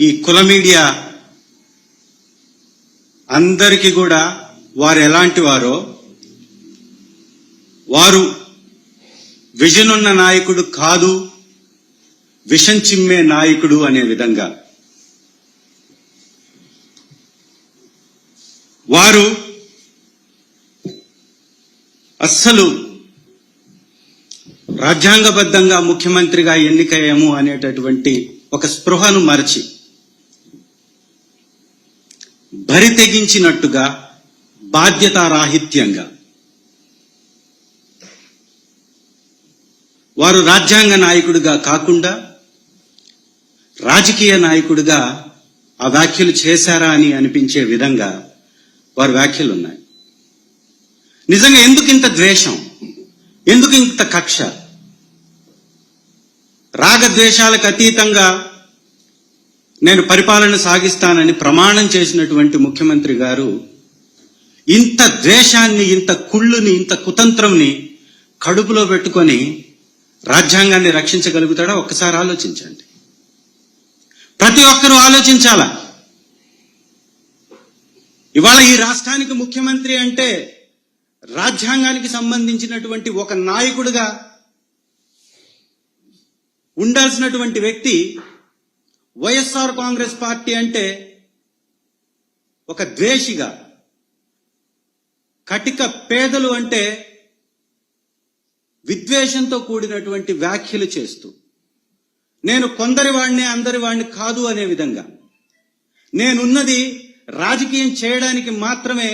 ఈ కుల మీడియా అందరికీ కూడా వారు ఎలాంటి వారో, వారు విజన్ ఉన్న నాయకుడు కాదు, విషం చిమ్మే నాయకుడు అనే విధంగా వారు అస్సలు రాజ్యాంగబద్ధంగా ముఖ్యమంత్రిగా ఎన్నికయ్యాము అనేటటువంటి ఒక స్పృహను మరచి బరి తెగించినట్టుగా బాధ్యతారాహిత్యంగా వారు రాజ్యాంగ నాయకుడిగా కాకుండా రాజకీయ నాయకుడిగా ఆ వ్యాఖ్యలు చేశారా అని అనిపించే విధంగా వారి వ్యాఖ్యలు ఉన్నాయి. నిజంగా ఎందుకు ఇంత ద్వేషం, ఎందుకు ఇంత కక్ష? రాగద్వేషాలకు అతీతంగా నేను పరిపాలన సాగిస్తానని ప్రమాణం చేసినటువంటి ముఖ్యమంత్రి గారు ఇంత ద్వేషాన్ని, ఇంత కుళ్ళుని, ఇంత కుతంత్రంని కడుపులో పెట్టుకొని రాజ్యాంగాన్ని రక్షించగలుగుతాడా? ఒక్కసారి ఆలోచించండి. ప్రతి ఒక్కరూ ఆలోచించాలా. ఇవాళ ఈ రాష్ట్రానికి ముఖ్యమంత్రి అంటే రాజ్యాంగానికి సంబంధించినటువంటి ఒక నాయకుడిగా ఉండాల్సినటువంటి వ్యక్తి వైఎస్ఆర్ కాంగ్రెస్ పార్టీ అంటే ఒక ద్వేషిగా, కటిక పేదలు అంటే విద్వేషంతో కూడినటువంటి వ్యాఖ్యలు చేస్తూ, నేను కొందరి వాడినే అందరి వాడిని కాదు అనే విధంగా, నేనున్నది రాజకీయం చేయడానికి మాత్రమే,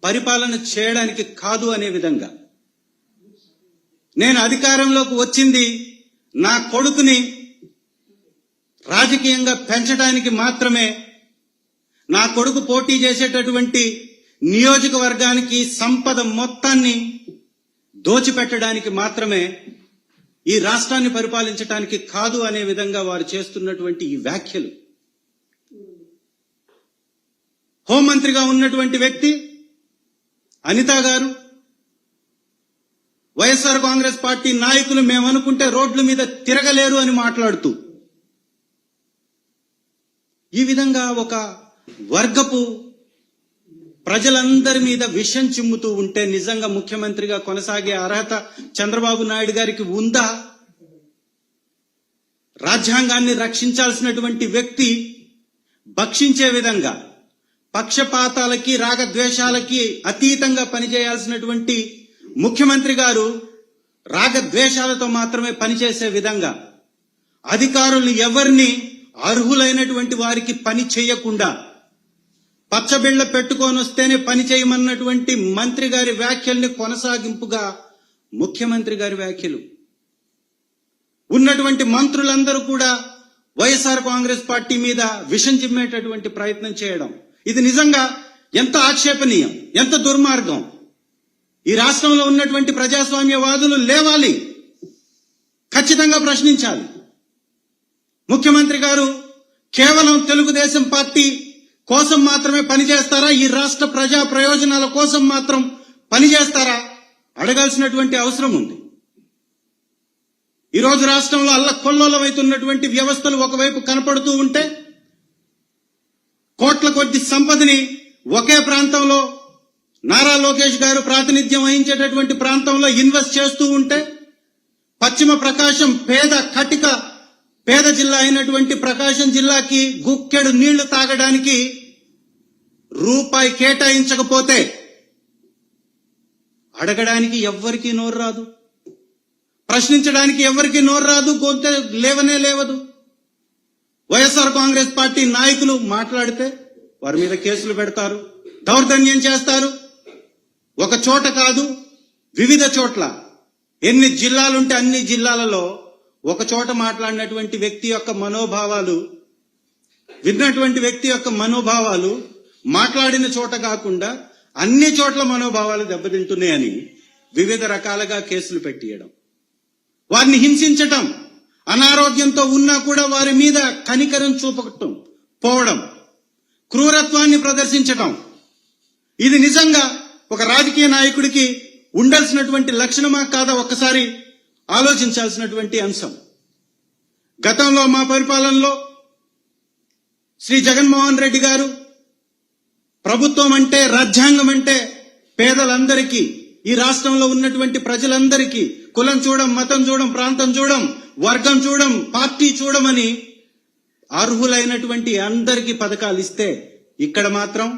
పరిపాలన చేయడానికి కాదు అనే విధంగా, నేను అధికారంలోకి వచ్చింది నా కొడుకుని రాజకీయంగా పెంచడానికి మాత్రమే, నా కొడుకు పోటీ చేసేటటువంటి నియోజకవర్గానికి సంపద మొత్తాన్ని దోచిపెట్టడానికి మాత్రమే, ఈ రాష్ట్రాన్ని పరిపాలించడానికి కాదు అనే విధంగా వారు చేస్తున్నటువంటి ఈ వ్యాఖ్యలు, హోంమంత్రిగా ఉన్నటువంటి వ్యక్తి అనిత గారు, వైఎస్ఆర్ కాంగ్రెస్ పార్టీ నాయకులు మేమనుకుంటే రోడ్ల మీద తిరగలేరు అని మాట్లాడుతూ ఈ విధంగా ఒక వర్గపు ప్రజలందరి మీద విషం చిమ్ముతూ ఉంటే నిజంగా ముఖ్యమంత్రిగా కొనసాగే అర్హత చంద్రబాబు నాయుడు గారికి ఉందా? రాజ్యాంగాన్ని రక్షించాల్సినటువంటి వ్యక్తి భక్షించే విధంగా, పక్షపాతాలకి, రాగద్వేషాలకి అతీతంగా పనిచేయాల్సినటువంటి ముఖ్యమంత్రి గారు రాగద్వేషాలతో మాత్రమే పనిచేసే విధంగా, అధికారులు ఎవరిని అర్హులైనటువంటి వారికి పని చేయకుండా పచ్చబిళ్ళ పెట్టుకొని వస్తేనే పని చేయమన్నటువంటి మంత్రి గారి వ్యాఖ్యల్ని కొనసాగింపుగా ముఖ్యమంత్రి గారి వ్యాఖ్యలు, ఉన్నటువంటి మంత్రులందరూ కూడా వైఎస్ఆర్ కాంగ్రెస్ పార్టీ మీద విషం చిమ్మేటటువంటి ప్రయత్నం చేయడం, ఇది నిజంగా ఎంత ఆక్షేపణీయం, ఎంత దుర్మార్గం. ఈ రాష్ట్రంలో ఉన్నటువంటి ప్రజాస్వామ్యవాదులు లేవాలి, ఖచ్చితంగా ప్రశ్నించాలి. ముఖ్యమంత్రి గారు కేవలం తెలుగుదేశం పార్టీ కోసం మాత్రమే పనిచేస్తారా? ఈ రాష్ట్ర ప్రజా ప్రయోజనాల కోసం మాత్రం పనిచేస్తారా? అడగాల్సినటువంటి అవసరం ఉంది. ఈరోజు రాష్ట్రంలో అల్లకొల్లోలమవుతున్నటువంటి వ్యవస్థలు ఒకవైపు కనపడుతూ ఉంటే, కోట్ల కొద్ది సంపదని ఒకే ప్రాంతంలో నారా లోకేష్ గారు ప్రాతినిధ్యం వహించేటటువంటి ప్రాంతంలో ఇన్వెస్ట్ చేస్తూ ఉంటే, పశ్చిమ ప్రకాశం పేద జిల్లా అయినటువంటి ప్రకాశం జిల్లాకి గుక్కెడు నీళ్లు తాగడానికి రూపాయి కేటాయించకపోతే అడగడానికి ఎవ్వరికీ నోరు రాదు, ప్రశ్నించడానికి ఎవరికీ నోరు రాదు, గొంతు లేవనే లేవదు. వైఎస్ఆర్ కాంగ్రెస్ పార్టీ నాయకులు మాట్లాడితే వారి మీద కేసులు పెడతారు, దౌర్జన్యం చేస్తారు. ఒక చోట కాదు, వివిధ చోట్ల, ఎన్ని జిల్లాలుంటే అన్ని జిల్లాలలో ఒక చోట మాట్లాడినటువంటి వ్యక్తి యొక్క మనోభావాలు, విన్నటువంటి వ్యక్తి యొక్క మనోభావాలు మాట్లాడిన చోట కాకుండా అన్ని చోట్ల మనోభావాలు దెబ్బతింటున్నాయని వివిధ రకాలుగా కేసులు పెట్టియడం, వారిని హింసించటం, అనారోగ్యంతో ఉన్నా కూడా వారి మీద కనికరం చూపటం పోవడం, క్రూరత్వాన్ని ప్రదర్శించటం, ఇది నిజంగా ఒక రాజకీయ నాయకుడికి ఉండాల్సినటువంటి లక్షణమా కాదా ఒక్కసారి ఆలోచించాల్సినటువంటి అంశం. గతంలో మా పరిపాలనలో శ్రీ జగన్మోహన్ రెడ్డి గారు ప్రభుత్వం అంటే, రాజ్యాంగం అంటే పేదలందరికీ, ఈ రాష్ట్రంలో ఉన్నటువంటి ప్రజలందరికీ కులం చూడం, మతం చూడం, ప్రాంతం చూడం, వర్గం చూడం, పార్టీ చూడమని అర్హులైనటువంటి అందరికీ పథకాలు ఇస్తే, ఇక్కడ మాత్రం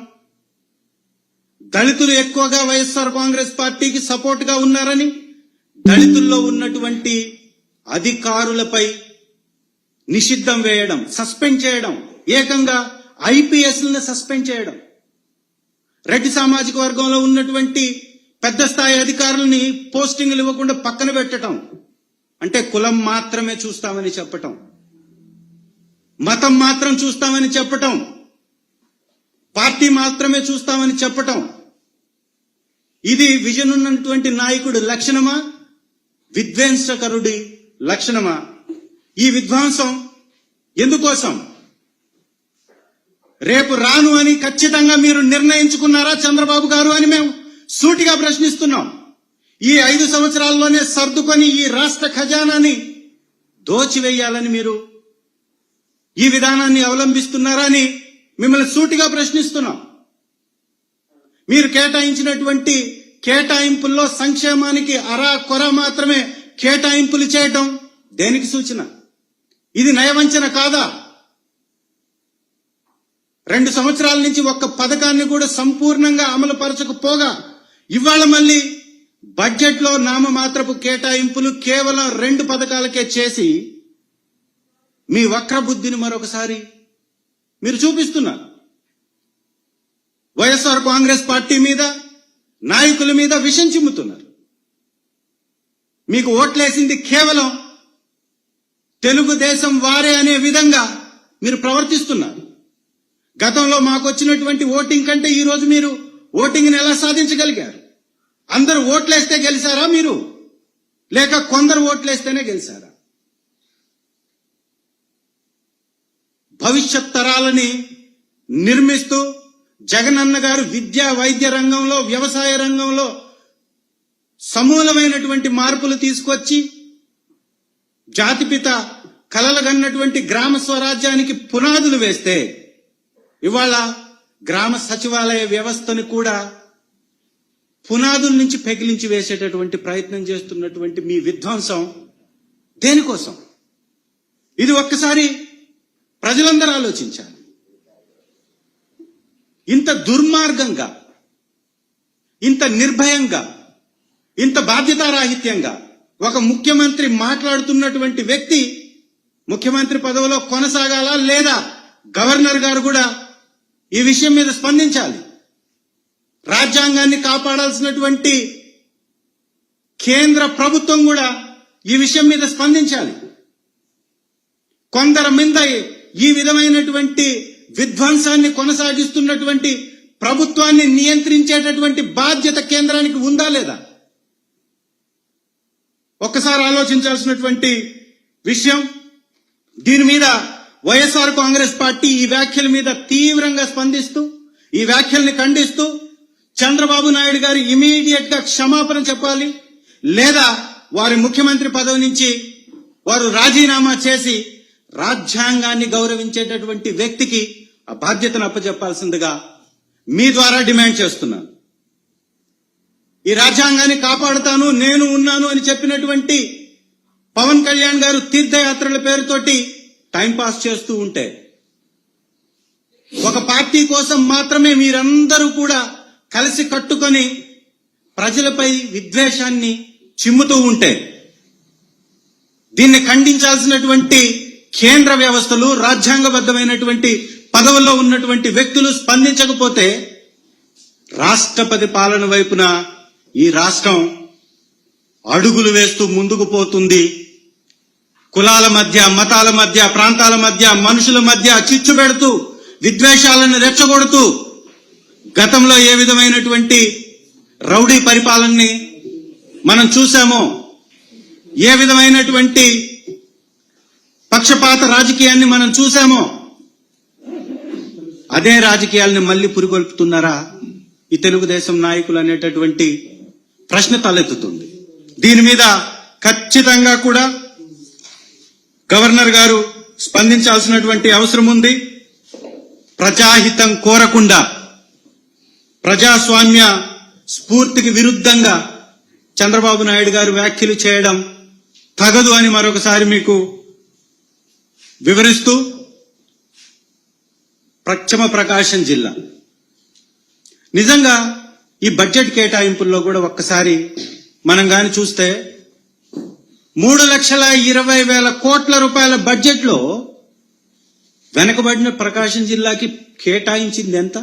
దళితులు ఎక్కువగా వైఎస్ఆర్ కాంగ్రెస్ పార్టీకి సపోర్ట్ గా ఉన్నారని దళితుల్లో ఉన్నటువంటి అధికారులపై నిషిద్ధం వేయడం, సస్పెండ్ చేయడం, ఏకంగా ఐపీఎస్లను సస్పెండ్ చేయడం, రెడ్డి సామాజిక వర్గంలో ఉన్నటువంటి పెద్ద స్థాయి అధికారులని పోస్టింగ్లు ఇవ్వకుండా పక్కన పెట్టడం, అంటే కులం మాత్రమే చూస్తామని చెప్పటం, మతం మాత్రం చూస్తామని చెప్పటం, పార్టీ మాత్రమే చూస్తామని చెప్పటం, ఇది విజన్ ఉన్నటువంటి నాయకుడి లక్షణమా, విధ్వంసకరుడి లక్షణమా? ఈ విధ్వంసం ఎందుకోసం? రేపు రాను అని ఖచ్చితంగా మీరు నిర్ణయించుకున్నారా చంద్రబాబు గారు అని మేము సూటిగా ప్రశ్నిస్తున్నాం. ఈ 5 సంవత్సరాల్లోనే సర్దుకొని ఈ రాష్ట్ర ఖజానాని దోచివేయాలని మీరు ఈ విధానాన్ని అవలంబిస్తున్నారా అని మిమ్మల్ని సూటిగా ప్రశ్నిస్తున్నాం. మీరు కేటాయించినటువంటి కేటాయింపుల్లో సంక్షేమానికి అరా కొర మాత్రమే కేటాయింపులు చేయటం దేనికి సూచన? ఇది నయవంచన కాదా? 2 సంవత్సరాల నుంచి ఒక్క పథకాన్ని కూడా సంపూర్ణంగా అమలు పరచకపోగా ఇవాళ మళ్ళీ బడ్జెట్ లో నామమాత్రపు కేటాయింపులు కేవలం 2 పథకాలకే చేసి మీ వక్ర బుద్ధిని మరొకసారి మీరు చూపిస్తున్నారు. వైఎస్ఆర్ కాంగ్రెస్ పార్టీ మీద, నాయకుల మీద విషం చిమ్ముతున్నారు. మీకు ఓట్లేసింది కేవలం తెలుగుదేశం వారే అనే విధంగా మీరు ప్రవర్తిస్తున్నారు. గతంలో మాకు వచ్చినటువంటి ఓటింగ్ కంటే ఈ రోజు మీరు ఓటింగ్ని ఎలా సాధించగలిగారు? అందరూ ఓట్లేస్తే గెలిచారా మీరు, లేక కొందరు ఓట్లేస్తేనే గెలిచారా? భవిష్యత్ తరాలని నిర్మిస్తూ జగనన్న గారు విద్యా, వైద్య రంగంలో, వ్యవసాయ రంగంలో సమూలమైనటువంటి మార్పులు తీసుకొచ్చి జాతిపిత కలలుగన్నటువంటి గ్రామ స్వరాజ్యానికి పునాదులు వేస్తే ఇవాళ గ్రామ సచివాలయ వ్యవస్థను కూడా పునాదుల నుంచి పెకిలించి వేసేటటువంటి ప్రయత్నం చేస్తున్నటువంటి మీ విధ్వంసం దేనికోసం? ఇది ఒక్కసారి ప్రజలందరూ ఆలోచించాలి. ఇంత దుర్మార్గంగా, ఇంత నిర్భయంగా, ఇంత బాధ్యతారాహిత్యంగా ఒక ముఖ్యమంత్రి మాట్లాడుతున్నటువంటి వ్యక్తి ముఖ్యమంత్రి పదవిలో కొనసాగాలా లేదా గవర్నర్ గారు కూడా ఈ విషయం మీద స్పందించాలి. రాజ్యాంగాన్ని కాపాడాల్సినటువంటి కేంద్ర ప్రభుత్వం కూడా ఈ విషయం మీద స్పందించాలి. కొందరి మీద ఈ విధమైనటువంటి విధ్వంసాన్ని కొనసాగిస్తున్నటువంటి ప్రభుత్వాన్ని నియంత్రించేటటువంటి బాధ్యత కేంద్రానికి ఉందా లేదా? ఒక్కసారి ఆలోచించాల్సినటువంటి విషయం. దీని మీద వైఎస్ఆర్ కాంగ్రెస్ పార్టీ ఈ వ్యాఖ్యల మీద తీవ్రంగా స్పందిస్తూ, ఈ వ్యాఖ్యల్ని ఖండిస్తూ చంద్రబాబు నాయుడు గారు ఇమీడియట్ గా క్షమాపణ చెప్పాలి, లేదా వారి ముఖ్యమంత్రి పదవి నుంచి వారు రాజీనామా చేసి రాజ్యాంగాన్ని గౌరవించేటటువంటి వ్యక్తికి ఆ బాధ్యతను అప్పచెప్పాల్సిందిగా మీ ద్వారా డిమాండ్ చేస్తున్నాను. ఈ రాజ్యాంగాన్ని కాపాడుతాను, నేను ఉన్నాను అని చెప్పినటువంటి పవన్ కళ్యాణ్ గారు తీర్థయాత్రల పేరుతోటి టైంపాస్ చేస్తూ ఉంటే, ఒక పార్టీ కోసం మాత్రమే మీరందరూ కూడా కలిసి కట్టుకొని ప్రజలపై విద్వేషాన్ని చిమ్ముతూ ఉంటే, దీన్ని ఖండించాల్సినటువంటి కేంద్ర వ్యవస్థలు, రాజ్యాంగబద్ధమైనటువంటి పదవుల్లో ఉన్నటువంటి వ్యక్తులు స్పందించకపోతే రాష్ట్రపతి పాలన వైపున ఈ రాష్ట్రం అడుగులు వేస్తూ ముందుకు పోతుంది. కులాల మధ్య, మతాల మధ్య, ప్రాంతాల మధ్య, మనుషుల మధ్య చిచ్చు పెడుతూ, విద్వేషాలను రెచ్చగొడుతూ గతంలో ఏ విధమైనటువంటి రౌడీ పరిపాలనని మనం చూసామో, ఏ విధమైనటువంటి పక్షపాత రాజకీయాన్ని మనం చూసామో, అదే రాజకీయాలను మళ్లీ పురిగొల్పుతున్నారా ఈ తెలుగుదేశం నాయకులు అనేటటువంటి ప్రశ్న తలెత్తుతుంది. దీని మీద ఖచ్చితంగా కూడా గవర్నర్ గారు స్పందించాల్సినటువంటి అవసరం ఉంది. ప్రజాహితం కోరకుండా ప్రజాస్వామ్య స్ఫూర్తికి విరుద్ధంగా చంద్రబాబు నాయుడు గారు వ్యాఖ్యలు చేయడం తగదు అని మరొకసారి మీకు వివరిస్తూ, పశ్చిమ ప్రకాశం జిల్లా నిజంగా ఈ బడ్జెట్ కేటాయింపుల్లో కూడా ఒక్కసారి మనం గాని చూస్తే 3,20,000 కోట్ల రూపాయల బడ్జెట్ లో వెనకబడిన ప్రకాశం జిల్లాకి కేటాయించింది ఎంత?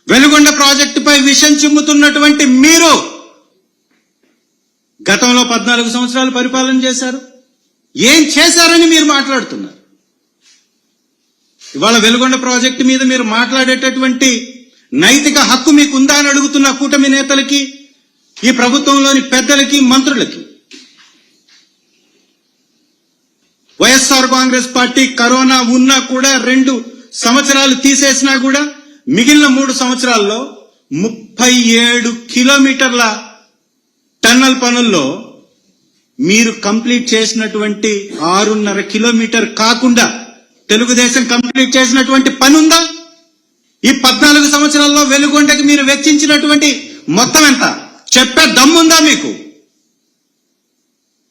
వెలుగొండ ప్రాజెక్టుపై విషం చిమ్ముతున్నటువంటి మీరు గతంలో 14 సంవత్సరాలు పరిపాలన చేశారు. ఏం చేశారని మీరు మాట్లాడుతున్నారు? ఇవాళ వెలుగొండ ప్రాజెక్టు మీద మీరు మాట్లాడేటటువంటి నైతిక హక్కు మీకుందా అని అడుగుతున్న కూటమి నేతలకి, ఈ ప్రభుత్వంలోని పెద్దలకి, మంత్రులకి. వైఎస్ఆర్ కాంగ్రెస్ పార్టీ కరోనా ఉన్నా కూడా 2 సంవత్సరాలు తీసేసినా కూడా మిగిలిన 3 సంవత్సరాల్లో 37 కిలోమీటర్ల టన్నల్ పనుల్లో మీరు కంప్లీట్ చేసినటువంటి 6.5 కిలోమీటర్ కాకుండా తెలుగుదేశం కంప్లీట్ చేసినటువంటి పని ఉందా? ఈ 14 సంవత్సరాల్లో వెలుగొండకి మీరు వెచ్చించినటువంటి మొత్తం ఎంత చెప్పే దమ్ముందా మీకు?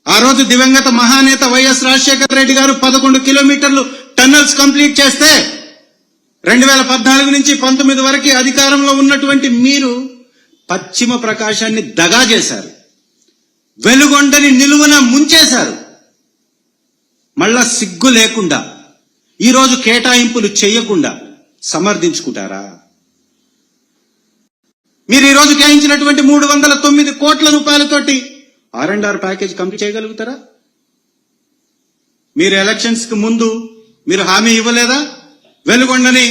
ఆ రోజు దివంగత మహానేత వైఎస్ రాజశేఖర రెడ్డి గారు 11 కిలోమీటర్లు టన్నల్స్ కంప్లీట్ చేస్తే 2014 నుంచి 19 వరకు అధికారంలో ఉన్నటువంటి మీరు పశ్చిమ ప్రకాశాన్ని దగా చేశారు. వెలుగొండని నిలువున ముంచేశారు. మళ్ళా సిగ్గు లేకుండా ఈరోజు కేటాయింపులు చేయకుండా సమర్థించుకుంటారా? మీరు ఈరోజు కేటాయించినటువంటి 309 కోట్ల రూపాయలతోటి R&R ప్యాకేజ్ కంప్లీట్ చేయగలుగుతారా? మీరు ఎలక్షన్స్ కి ముందు మీరు హామీ ఇవ్వలేదా? వెలుగొండని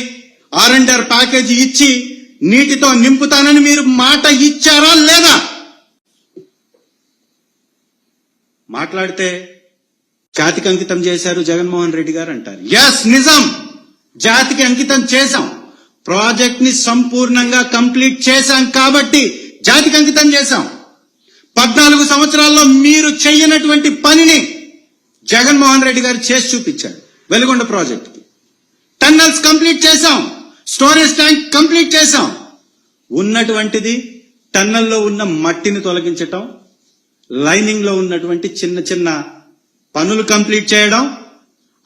R&R ప్యాకేజీ ఇచ్చి నీటితో నింపుతానని మీరు మాట ఇచ్చారా లేదా? మాట్లాడితే జాతికి అంకితం చేశారు జగన్మోహన్ రెడ్డి గారు అంటారు. ఎస్, నిజం, జాతికి అంకితం చేశాం. ప్రాజెక్ట్ ని సంపూర్ణంగా కంప్లీట్ చేశాం కాబట్టి జాతికి అంకితం చేశాం. 14 సంవత్సరాల్లో మీరు చెయ్యనటువంటి పనిని జగన్మోహన్ రెడ్డి గారు చేసి చూపించారు. వెలుగొండ ప్రాజెక్ట్ టన్నల్స్ కంప్లీట్ చేశాం, స్టోరేజ్ ట్యాంక్ కంప్లీట్ చేశాం. ఉన్నటువంటిది టన్నల్లో ఉన్న మట్టిని తొలగించటం, లైనింగ్ లో ఉన్నటువంటి చిన్న చిన్న పనులు కంప్లీట్ చేయడం,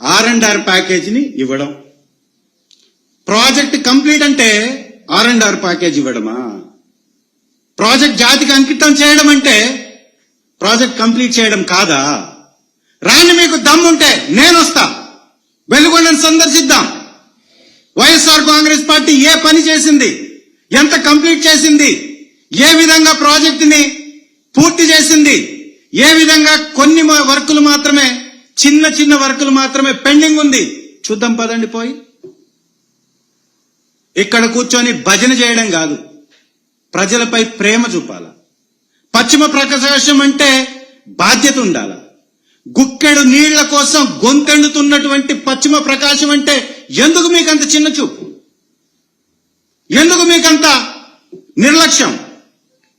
R&R ప్యాకేజీని ఇవ్వడం. ప్రాజెక్ట్ కంప్లీట్ అంటే R&R ప్యాకేజ్ ఇవ్వడమా? ప్రాజెక్ట్ జాతికి అంకితం చేయడం అంటే ప్రాజెక్ట్ కంప్లీట్ చేయడం కాదా? రాని మీకు దమ్ముంటే నేను వస్తా, వెలుగొండను సందర్శిద్దాం. వైఎస్ఆర్ కాంగ్రెస్ పార్టీ ఏ పని చేసింది, ఎంత కంప్లీట్ చేసింది, ఏ విధంగా ప్రాజెక్టుని పూర్తి చేసింది, ఏ విధంగా కొన్ని వర్కులు మాత్రమే, చిన్న చిన్న వర్కులు మాత్రమే పెండింగ్ ఉంది చూద్దాం పదండి. పోయి ఇక్కడ కూర్చొని భజన చేయడం కాదు, ప్రజలపై ప్రేమ చూపాల. పశ్చిమ ప్రకాశం అంటే బాధ్యత ఉండాల. గుక్కెడు నీళ్ల కోసం గొంతెండుతున్నటువంటి పశ్చిమ ప్రకాశం అంటే ఎందుకు మీకంత చిన్న చూపు? ఎందుకు మీకంత నిర్లక్ష్యం?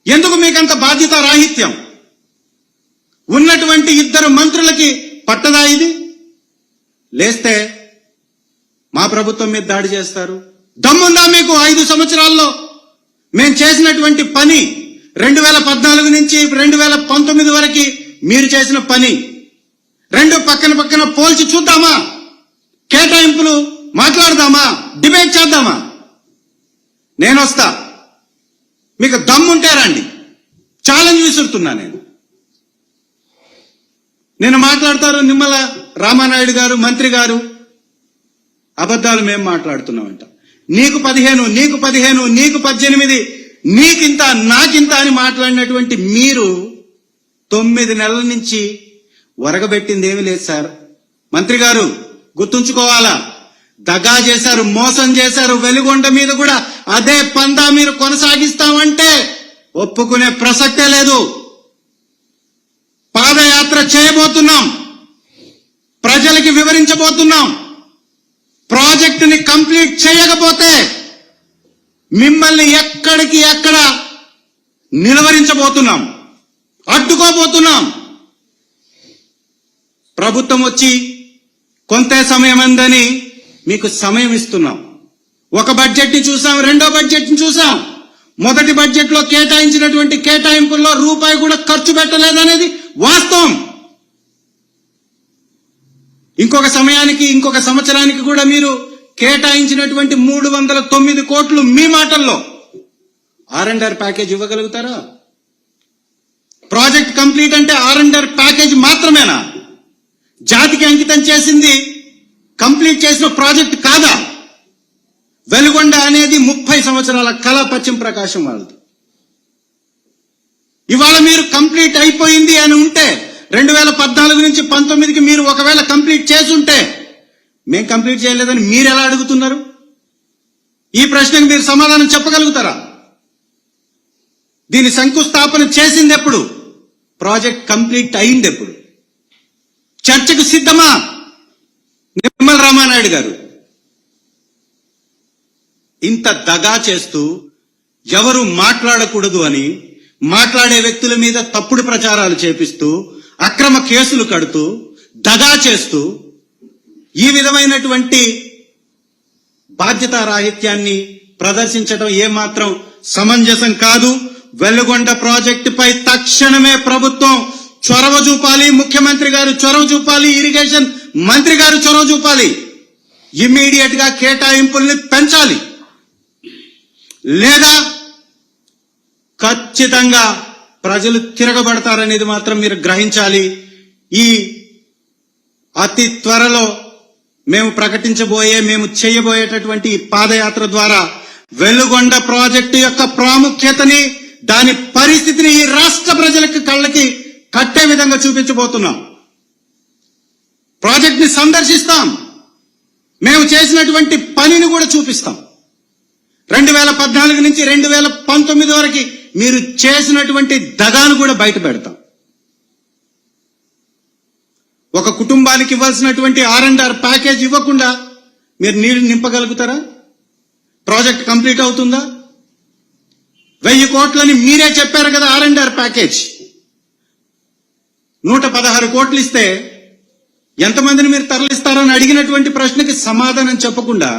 ఎందుకు మీకంత బాధ్యత రాహిత్యం? ఉన్నటువంటి 2 మంత్రులకి పట్టదా ఇది? లేస్తే మా ప్రభుత్వం మీద దాడి చేస్తారు. దమ్ముందా మీకు? 5 సంవత్సరాల్లో మేము చేసినటువంటి పని, 2014 నుంచి 2019 వరకు మీరు చేసిన పని 2 పక్కన పక్కన పోల్చి చూద్దామా? కేటాయింపులు మాట్లాడదామా? డిబేట్ చేద్దామా? నేను వస్తా, మీకు దమ్ముంటే రండి. ఛాలెంజ్ విసురుతున్నా నేను మాట్లాడతారు. నిమ్మల రామానాయుడు గారు మంత్రి గారు అబద్ధాలు మేము మాట్లాడుతున్నామంట. నీకు 15, నీకు 15, నీకు 18, నీకింత నాకింత అని మాట్లాడినటువంటి మీరు 9 నెలల నుంచి వరగబెట్టింది ఏమీ లేదు సార్. మంత్రి గారు గుర్తుంచుకోవాలా, దగా చేశారు, మోసం చేశారు. వెలుగొండ మీద కూడా అదే పందా మీరు కొనసాగిస్తామంటే ఒప్పుకునే ప్రసక్తే లేదు. పాదయాత్ర చేయబోతున్నాం, ప్రజలకి వివరించబోతున్నాం. ప్రాజెక్టుని కంప్లీట్ చేయకపోతే మిమ్మల్ని ఎక్కడికి ఎక్కడ నిలవరించబోతున్నాం, అడ్డుకోబోతున్నాం. ప్రభుత్వం వచ్చి కొంత సమయం ఉందని మీకు సమయం ఇస్తున్నాం. ఒక బడ్జెట్ ని చూసాం, రెండో బడ్జెట్ ని చూసాం. మొదటి బడ్జెట్ లో కేటాయించినటువంటి కేటాయింపుల్లో రూపాయి కూడా ఖర్చు పెట్టలేదనేది వాస్తవం. ఇంకొక సమయానికి, ఇంకొక సంవత్సరానికి కూడా మీరు కేటాయించినటువంటి 309 కోట్లు మీ మాటల్లో R&R ప్యాకేజ్ ఇవ్వగలుగుతారా? ప్రాజెక్ట్ కంప్లీట్ అంటే R&R ప్యాకేజ్ మాత్రమేనా? జాతికి అంకితం చేసింది కంప్లీట్ చేసిన ప్రాజెక్ట్ కాదా? వెలుగొండ అనేది 30 సంవత్సరాల కళ, పశ్చిమ ప్రకాశం వాళ్ళది. ఇవాళ మీరు కంప్లీట్ అయిపోయింది అని ఉంటే 2014 నుంచి 19కి మీరు ఒకవేళ కంప్లీట్ చేసుంటే, మేం కంప్లీట్ చేయలేదని మీరు ఎలా అడుగుతున్నారు? ఈ ప్రశ్నకు మీరు సమాధానం చెప్పగలుగుతారా? దీని శంకుస్థాపన చేసింది ఎప్పుడు? ప్రాజెక్ట్ కంప్లీట్ అయింది ఎప్పుడు? చర్చకు సిద్ధమా నిమ్మల రామానాయుడు గారు? ఇంత దగా చేస్తూ ఎవరు మాట్లాడకూడదు అని మాట్లాడే వ్యక్తుల మీద తప్పుడు ప్రచారాలు చేపిస్తూ, అక్రమ కేసులు కడుతూ, దగా చేస్తూ, ఈ విధమైనటువంటి బాధ్యతారాహిత్యాన్ని ప్రదర్శించడం ఏమాత్రం సమంజసం కాదు. వెలుగొండ ప్రాజెక్టుపై తక్షణమే ప్రభుత్వం చొరవ చూపాలి. ముఖ్యమంత్రి గారు చొరవ చూపాలి, ఇరిగేషన్ మంత్రి గారు చొరవ చూపాలి. ఇమ్మీడియట్ గా కేటాయింపుల్ని పెంచాలి, లేదా ఖచ్చితంగా ప్రజలు తిరగబడతారనేది మాత్రం మీరు గ్రహించాలి. ఈ అతి త్వరలో మేము చేయబోయేటటువంటి ఈ పాదయాత్ర ద్వారా వెలుగొండ ప్రాజెక్టు యొక్క ప్రాముఖ్యతని, దాని పరిస్థితిని ఈ రాష్ట్ర ప్రజలకు కళ్ళకి కట్టే విధంగా చూపించబోతున్నాం. ప్రాజెక్ట్ ని సందర్శిస్తాం, మేము చేసినటువంటి పనిని కూడా చూపిస్తాం. 2014 నుంచి 2019 వరకు మీరు చేసినటువంటి దగాను కూడా బయట పెడతాం. ఒక కుటుంబానికి ఇవ్వాల్సినటువంటి R&R ప్యాకేజ్ ఇవ్వకుండా మీరు నీళ్లు నింపగలుగుతారా? ప్రాజెక్ట్ కంప్లీట్ అవుతుందా? 1000 కోట్లని మీరే చెప్పారు కదా R&R ప్యాకేజ్. 116 కోట్లు ఇస్తే ఎంతమందిని మీరు తరలిస్తారని అడిగినటువంటి ప్రశ్నకి సమాధానం చెప్పకుండా,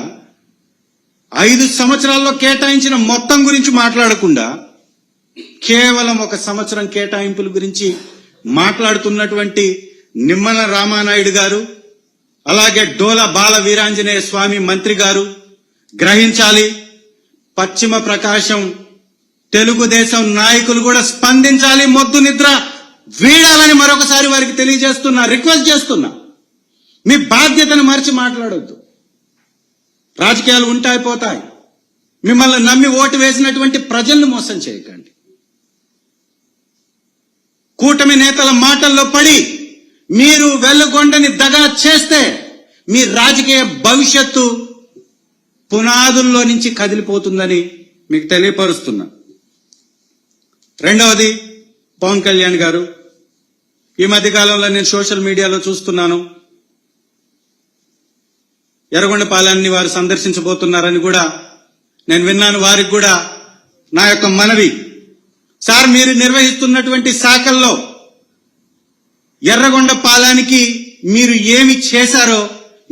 5 సంవత్సరాల్లో కేటాయించిన మొత్తం గురించి మాట్లాడకుండా కేవలం 1 సంవత్సరం కేటాయింపుల గురించి మాట్లాడుతున్నటువంటి నిమ్మల రామానాయుడు గారు, అలాగే డోల బాల వీరాంజనేయ స్వామి మంత్రి గారు గ్రహించాలి. పశ్చిమ ప్రకాశం తెలుగుదేశం నాయకులు కూడా స్పందించాలి. మొద్దు నిద్ర వీడాలని మరొకసారి వారికి తెలియజేస్తున్నా, రిక్వెస్ట్ చేస్తున్నా. మీ బాధ్యతను మరిచి మాట్లాడొద్దు. రాజకీయాలు ఉంటాయి పోతాయి. మిమ్మల్ని నమ్మి ఓటు వేసినటువంటి ప్రజలను మోసం చేయకండి. కూటమి నేతల మాటల్లో పడి మీరు వెలుగొండని దగా చేస్తే మీ రాజకీయ భవిష్యత్తు పునాదుల్లో నుంచి కదిలిపోతుందని మీకు తెలియపరుస్తున్నా. రెండవది, పవన్ కళ్యాణ్ గారు ఈ మధ్య కాలంలో నేను సోషల్ మీడియాలో చూస్తున్నాను, ఎర్రగొండపాలెన్ని వారు సందర్శించబోతున్నారని కూడా నేను విన్నాను. వారికి కూడా నా యొక్క మనవి, సార్ మీరు నిర్వహిస్తున్నటువంటి శాఖల్లో ఎర్రగొండపాలెనికి మీరు ఏమి చేశారో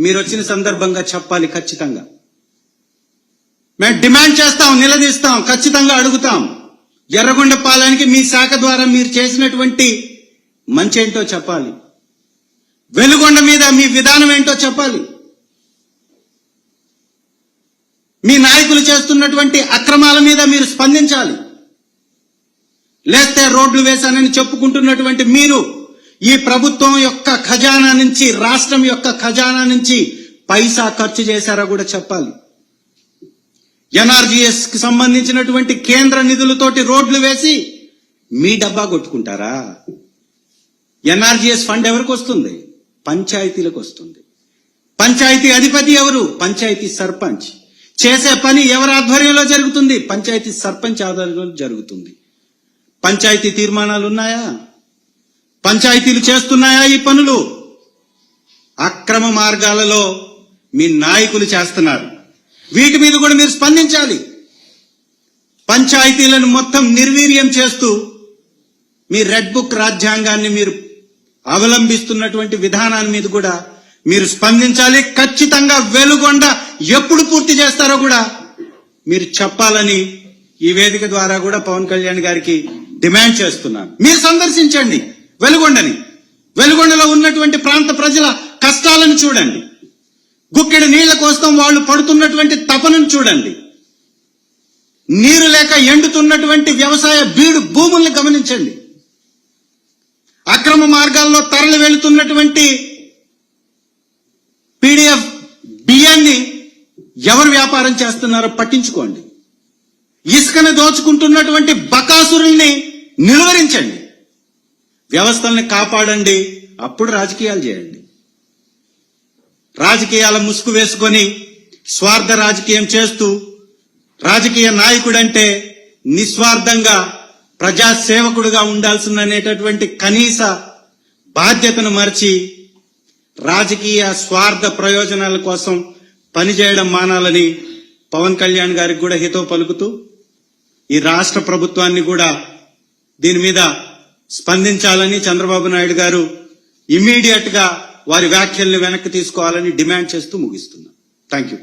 మీరు వచ్చిన సందర్భంగా చెప్పాలి. ఖచ్చితంగా మేము డిమాండ్ చేస్తాం, నిలదీస్తాం, ఖచ్చితంగా అడుగుతాం. ఎర్రగొండపాలెనికి మీ శాఖ ద్వారా మీరు చేసినటువంటి మంచి ఏంటో చెప్పాలి. వెలుగొండ మీద మీ విధానం ఏంటో చెప్పాలి. మీ నాయకులు చేస్తున్నటువంటి అక్రమాల మీద మీరు స్పందించాలి. లేస్తే రోడ్లు వేశానని చెప్పుకుంటున్నటువంటి మీరు ఈ ప్రభుత్వం యొక్క ఖజానా నుంచి, రాష్ట్రం యొక్క ఖజానా నుంచి పైసా ఖర్చు చేశారో కూడా చెప్పాలి. ఎన్ఆర్జీఎస్ కి సంబంధించినటువంటి కేంద్ర నిధులతోటి రోడ్లు వేసి మీ డబ్బా కొట్టుకుంటారా? ఎన్ఆర్జీఎస్ ఫండ్ ఎవరికి వస్తుంది? పంచాయతీలకు వస్తుంది. పంచాయతీ అధిపతి ఎవరు? పంచాయతీ సర్పంచ్. చేసే పని ఎవరి ఆధ్వర్యంలో జరుగుతుంది? పంచాయతీ సర్పంచ్ ఆధ్వర్యంలో జరుగుతుంది. పంచాయతీ తీర్మానాలు ఉన్నాయా? పంచాయతీలు చేస్తున్నాయా ఈ పనులు? అక్రమ మార్గాలలో మీ నాయకులు చేస్తున్నారు. వీటి మీద కూడా మీరు స్పందించాలి. పంచాయతీలను మొత్తం నిర్వీర్యం చేస్తూ మీ రెడ్ బుక్ రాజ్యాంగాన్ని మీరు అవలంబిస్తున్నటువంటి విధానాన్ని మీద కూడా మీరు స్పందించాలి. ఖచ్చితంగా వెలుగొండ ఎప్పుడు పూర్తి చేస్తారో కూడా మీరు చెప్పాలని ఈ వేదిక ద్వారా కూడా పవన్ కళ్యాణ్ గారికి డిమాండ్ చేస్తున్నాను. మీరు సందర్శించండి వెలుగొండని. వెలుగొండలో ఉన్నటువంటి ప్రాంత ప్రజల కష్టాలను చూడండి. గుక్కెడు నీళ్ల కోసం వాళ్ళు పడుతున్నటువంటి తపనను చూడండి. నీరు లేక ఎండుతున్నటువంటి వ్యవసాయ బీడు భూముల్ని గమనించండి. అక్రమ మార్గాల్లో తరలి వెళుతున్నటువంటి పీడీఎఫ్ బియ్యాన్ని ఎవరు వ్యాపారం చేస్తున్నారో పట్టించుకోండి. ఇసుకను దోచుకుంటున్నటువంటి బకాసురుల్ని నిలువరించండి. వ్యవస్థల్ని కాపాడండి. అప్పుడు రాజకీయాలు చేయండి. రాజకీయాల ముసుగు వేసుకొని స్వార్థ రాజకీయం చేస్తూ రాజకీయ నాయకుడంటే నిస్వార్థంగా ప్రజాసేవకుడుగా ఉండాల్సిందనేటటువంటి కనీస బాధ్యతను మరచి రాజకీయ స్వార్థ ప్రయోజనాల కోసం పనిచేయడం మానాలని పవన్ కళ్యాణ్ గారికి కూడా హితవు పలుకుతూ ఈ రాష్ట్ర ప్రభుత్వాన్ని కూడా దీని మీద స్పందించాలని చంద్రబాబు నాయుడు గారు ఇమ్మీడియట్ గా వారి వ్యాఖ్యల్ని వెనక్కి తీసుకోవాలని డిమాండ్ చేస్తూ ముగిస్తున్నా. Thank you.